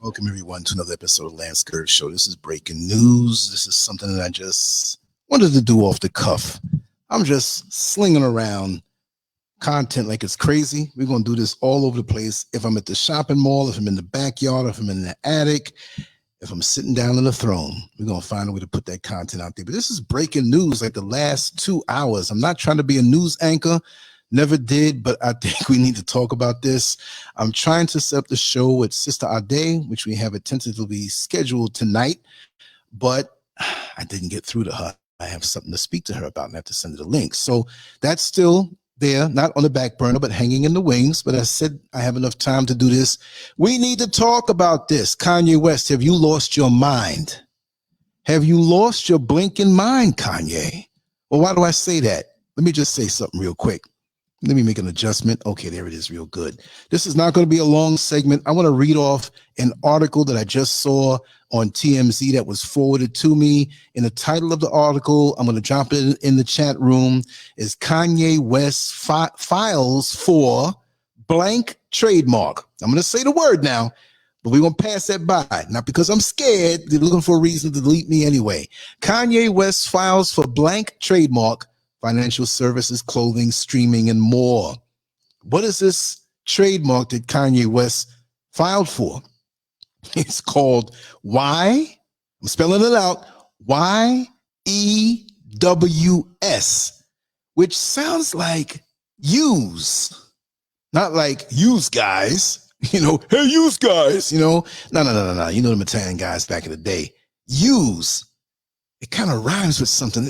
Welcome everyone to another episode of LANCESCURV Show. This is breaking news. This is something that I just wanted to do off the cuff. I'm just slinging around content like it's crazy. We're going to do this all over the place. If I'm at the shopping mall, if I'm in the backyard, if I'm in the attic, if I'm sitting down on the throne, we're going to find a way to put that content out there. But this is breaking news like the last 2 hours. I'm not trying to be a news anchor. Never did, but I think we need to talk about this. I'm trying to set up the show with Sister Ade, which we have it tentatively scheduled tonight, but I didn't get through to her. I have something to speak to her about, and I have to send her the link. So that's still there, not on the back burner, but hanging in the wings. But I said I have enough time to do this. We need to talk about this. Kanye West, have you lost your mind? Have you lost your blinking mind, Kanye? Well, why do I say that? Let me just say something real quick. Let me make an adjustment. Okay, there it is, real good. This is not going to be a long segment. I want to read off an article that I just saw on TMZ that was forwarded to me. In the title of the article, I'm going to drop it in the chat room, is Kanye West files for blank trademark. I'm going to say the word now, but we're going to pass that by. Not because I'm scared. They're looking for a reason to delete me anyway. Kanye West files for blank trademark, financial services, clothing, streaming, and more. What is this trademark that Kanye West filed for? It's called I'm spelling it out, YEWS, which sounds like use, not like use guys, hey, use guys, No. You know the Italian guys back in the day. Use. It kind of rhymes with something.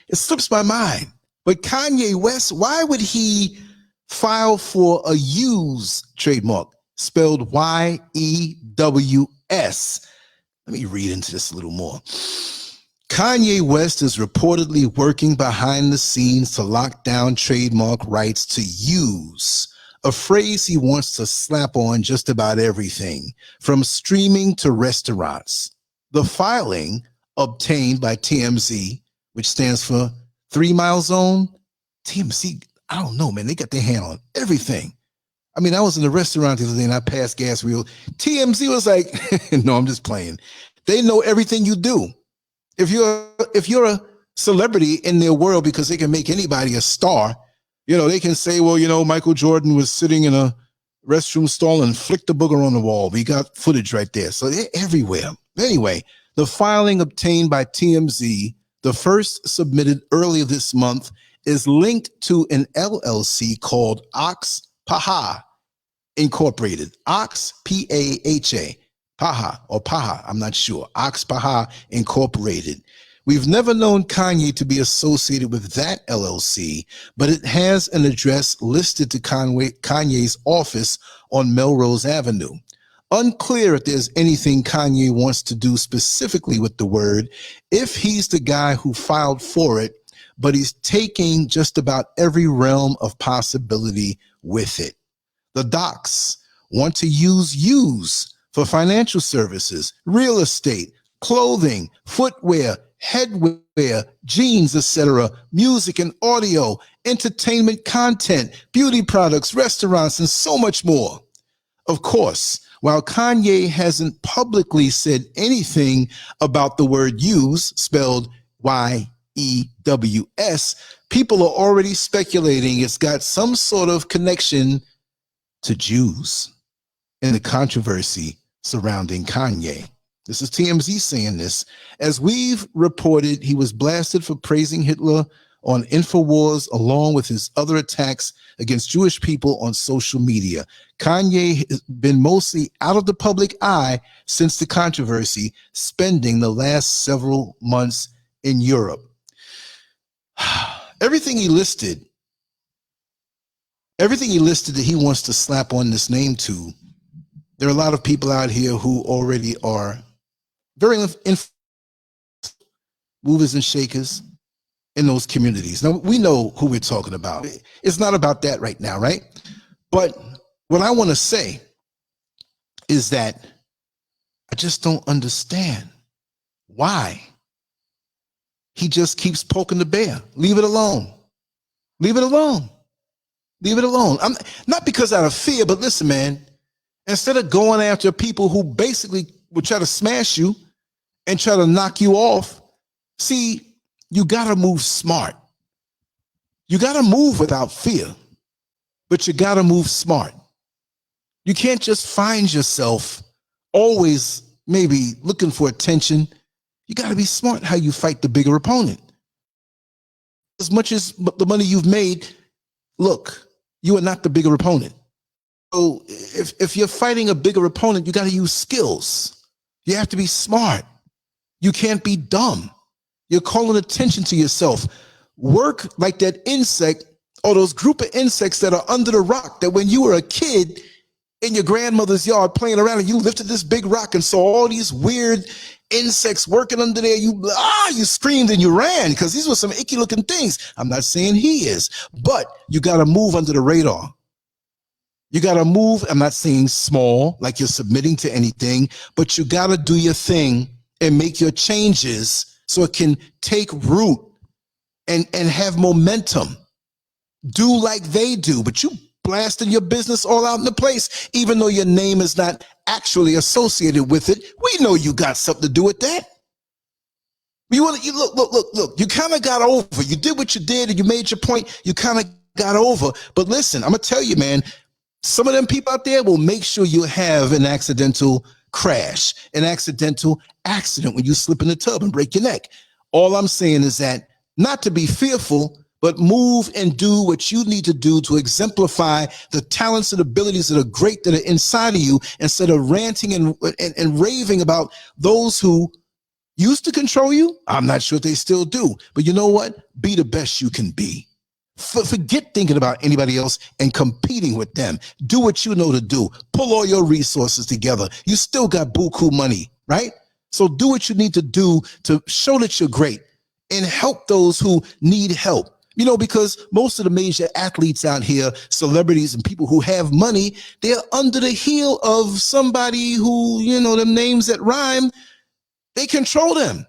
It slips my mind. But Kanye West, why would he file for a use trademark spelled YEWS? Let me read into this a little more. Kanye West is reportedly working behind the scenes to lock down trademark rights to use, a phrase he wants to slap on just about everything, from streaming to restaurants. The filing, obtained by TMZ, which stands for 3 Mile Zone. TMZ, I don't know, man. They got their hand on everything. I mean, I was in a restaurant the other day and I passed gas reel. TMZ was like, no, I'm just playing. They know everything you do. If you're a celebrity in their world, because they can make anybody a star, they can say, well, Michael Jordan was sitting in a restroom stall and flicked a booger on the wall. We got footage right there. So they're everywhere. Anyway, the filing obtained by TMZ, the first submitted earlier this month, is linked to an LLC called Ox-Paha Incorporated. Ox, P-A-H-A, Paha or Paha, I'm not sure. Ox-Paha Incorporated. We've never known Kanye to be associated with that LLC, but it has an address listed to Kanye's office on Melrose Avenue. Unclear if there's anything Kanye wants to do specifically with the word, if he's the guy who filed for it, but he's taking just about every realm of possibility with it. The docs want to use for financial services, real estate, clothing, footwear, headwear, jeans, etc., music and audio, entertainment content, beauty products, restaurants, and so much more. Of course, while Kanye hasn't publicly said anything about the word use, spelled YEWS, people are already speculating it's got some sort of connection to Jews and the controversy surrounding Kanye. This is TMZ saying this. As we've reported, he was blasted for praising Hitler on InfoWars, along with his other attacks against Jewish people on social media. Kanye has been mostly out of the public eye since the controversy, spending the last several months in Europe. Everything he listed that he wants to slap on this name to, there are a lot of people out here who already are very movers and shakers in those communities. Now, we know who we're talking about. It's not about that right now, right? But what I want to say is that I just don't understand why he just keeps poking the bear. Leave it alone. Leave it alone. Leave it alone. I'm not because out of fear, but listen, man, Instead of going after people who basically will try to smash you and try to knock you off, see, you got to move smart. You got to move without fear, but you got to move smart. You can't just find yourself always maybe looking for attention. You got to be smart how you fight the bigger opponent. As much as the money you've made, look, you are not the bigger opponent. So if you're fighting a bigger opponent, you got to use skills. You have to be smart. You can't be dumb. You're calling attention to yourself. Work like that insect or those group of insects that are under the rock that when you were a kid in your grandmother's yard playing around and you lifted this big rock and saw all these weird insects working under there, you screamed and you ran because these were some icky looking things. I'm not saying he is, but you got to move under the radar. You got to move. I'm not saying small, like you're submitting to anything, but you got to do your thing and make your changes so it can take root and have momentum. Do like they do, but you blasting your business all out in the place, even though your name is not actually associated with it. We know you got something to do with that. Look. You kind of got over. You did what you did and you made your point. You kind of got over. But listen, I'm going to tell you, man, some of them people out there will make sure you have an accidental crash, an accidental accident when you slip in the tub and break your neck. All I'm saying is that not to be fearful, but move and do what you need to do to exemplify the talents and abilities that are great that are inside of you, instead of ranting and raving about those who used to control you. I'm not sure if they still do, but you know what? Be the best you can be. Forget thinking about anybody else and competing with them. Do what you know to do. Pull all your resources together. You still got buku money, right? So do what you need to do to show that you're great and help those who need help. You know, because most of the major athletes out here, celebrities and people who have money, they're under the heel of somebody who, you know, them names that rhyme, they control them.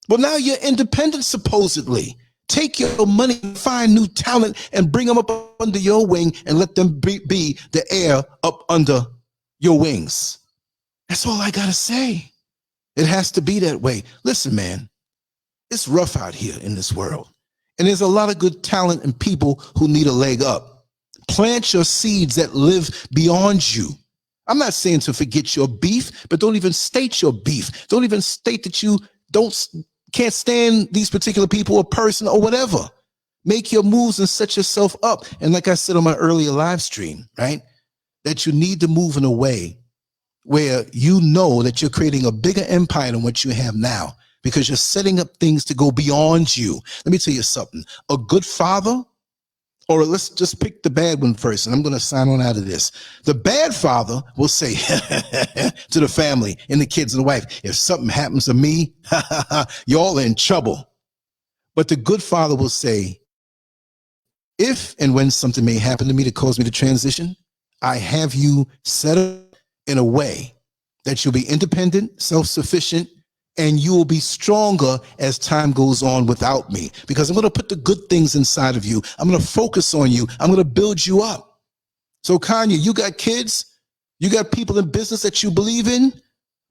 Well, now you're independent, supposedly. Take your money, find new talent, and bring them up under your wing and let them be the air up under your wings. That's all I got to say. It has to be that way. Listen, man, it's rough out here in this world. And there's a lot of good talent and people who need a leg up. Plant your seeds that live beyond you. I'm not saying to forget your beef, but don't even state your beef. Don't even state that you can't stand these particular people or person or whatever. Make your moves and set yourself up. And like I said on my earlier live stream, right, that you need to move in a way where you know that you're creating a bigger empire than what you have now, because you're setting up things to go beyond you. Let me tell you something. A good father, or let's just pick the bad one first, and I'm going to sign on out of this. The bad father will say to the family and the kids and the wife, if something happens to me, y'all in trouble. But the good father will say, if and when something may happen to me to cause me to transition, I have you set up in a way that you'll be independent, self-sufficient, and you will be stronger as time goes on without me, because I'm going to put the good things inside of you. I'm going to focus on you. I'm going to build you up. So Kanye, you got kids, you got people in business that you believe in.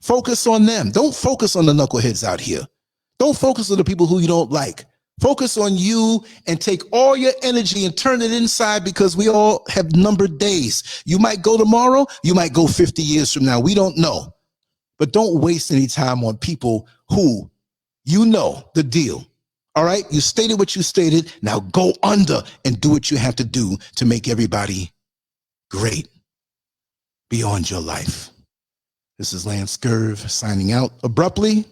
Focus on them. Don't focus on the knuckleheads out here. Don't focus on the people who you don't like. Focus on you and take all your energy and turn it inside, because we all have numbered days. You might go tomorrow. You might go 50 years from now. We don't know. But don't waste any time on people who, you know the deal. All right? You stated what you stated. Now go under and do what you have to do to make everybody great beyond your life. This is LANCESCURV signing out abruptly.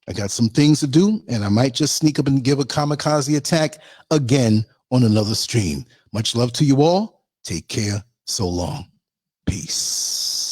I got some things to do, and I might just sneak up and give a kamikaze attack again on another stream. Much love to you all. Take care. So long. Peace.